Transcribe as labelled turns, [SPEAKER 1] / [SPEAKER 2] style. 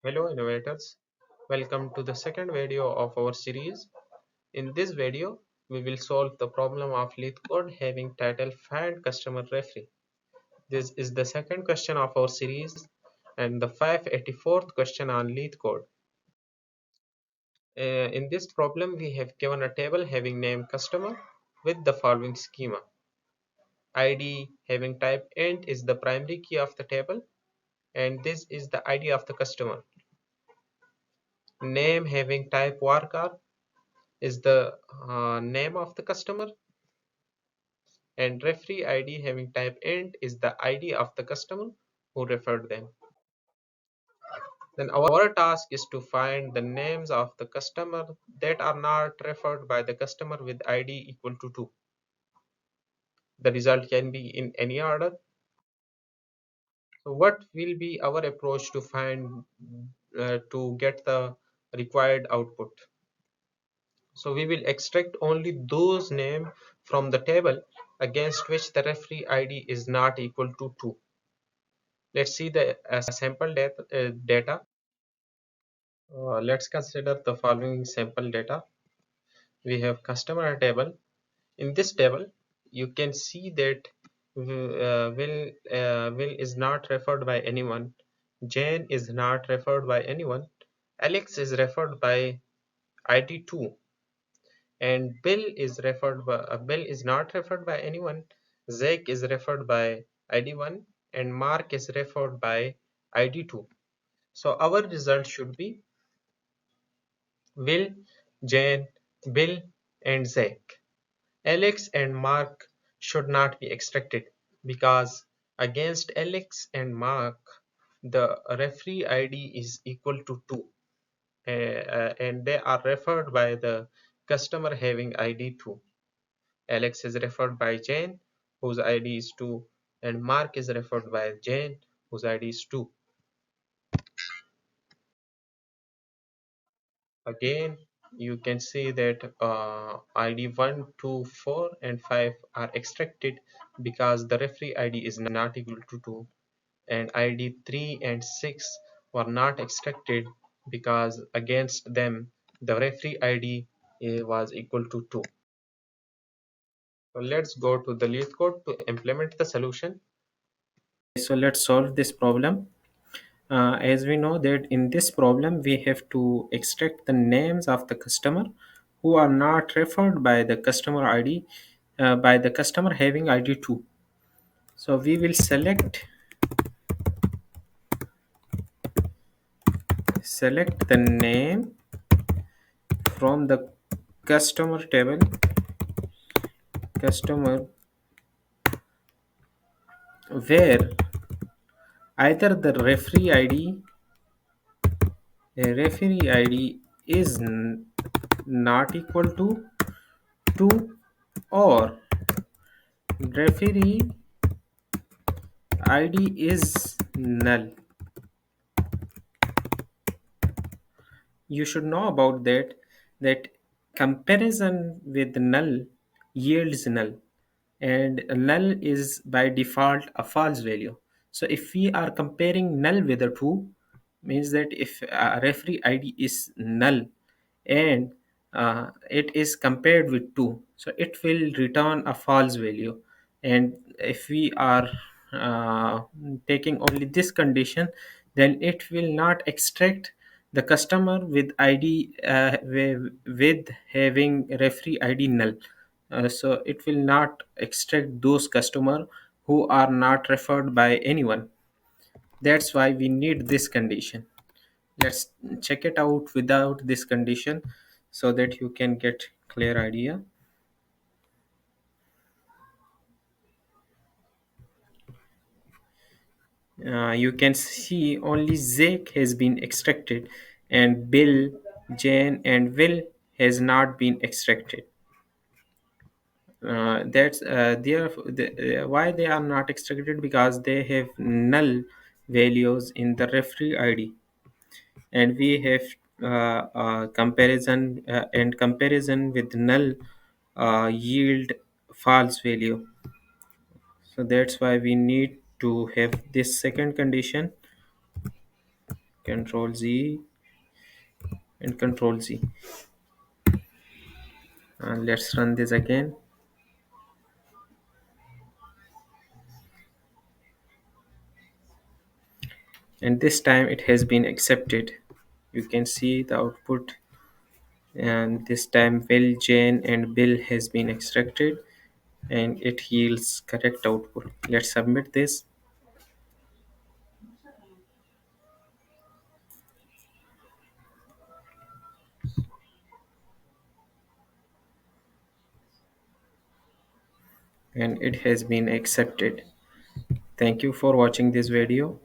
[SPEAKER 1] Hello innovators, welcome to the second video of our series. In this video, we will solve the problem of Leetcode having title Find Customer Referee. This is the second question of our series and the 584th question on Leetcode. In this problem, we have given a table having name customer with the following schema. ID having type int is the primary key of the table and this is the ID of the customer. Name having type varchar is the name of the customer, and referee ID having type int is the ID of the customer who referred them. Then our task is to find the names of the customer that are not referred by the customer with ID equal to 2. The result can be in any order. So what will be our approach to find to get the required output? So we will extract only those names from the table against which the referee ID is not equal to 2. Let's see the sample data. Let's consider the following sample data. We have customer table. In this table, you can see that Will is not referred by anyone. Jane is not referred by anyone. Alex is referred by ID 2. And Bill is not referred by anyone. Zach is referred by ID 1 and Mark is referred by ID 2. So our result should be Will, Jane, Bill and Zach. Alex and Mark should not be extracted because against Alex and Mark the referee ID is equal to 2 and they are referred by the customer having ID 2. Alex is referred by Jane, whose ID is 2, and Mark is referred by Jane, whose ID is 2. Again, you can see that ID 1, 2, 4, and 5 are extracted because the referee ID is not equal to 2, and ID 3 and 6 were not extracted because against them the referee ID was equal to 2. So let's go to the Leetcode to implement the solution.
[SPEAKER 2] So let's solve this problem. As we know that in this problem we have to extract the names of the customer who are not referred by the customer ID by the customer having ID 2. So we will select the name from the customer table customer where either the referee ID is not equal to 2 or referee ID is null. You should know about that comparison with null yields null, and null is by default a false value. So if we are comparing null with a true, means that if a referee ID is null and it is compared with 2, so it will return a false value. And if we are uh, taking only this condition, then it will not extract the customer with ID with having referee ID null. So it will not extract those customer who are not referred by anyone. That's why we need this condition. Let's check it out without this condition so that you can get clear idea. You can see only Zach has been extracted and Bill, Jane and Will has not been extracted. That's why they are not extracted, because they have null values in the referee ID, and we have comparison with null yield false value. So that's why we need to have this second condition. Control Z and Control Z. And let's run this again. And this time it has been accepted. You can see the output, and this time Will, Jane and Bill has been extracted, and it yields correct output. Let's submit this. And it has been accepted. Thank you for watching this video.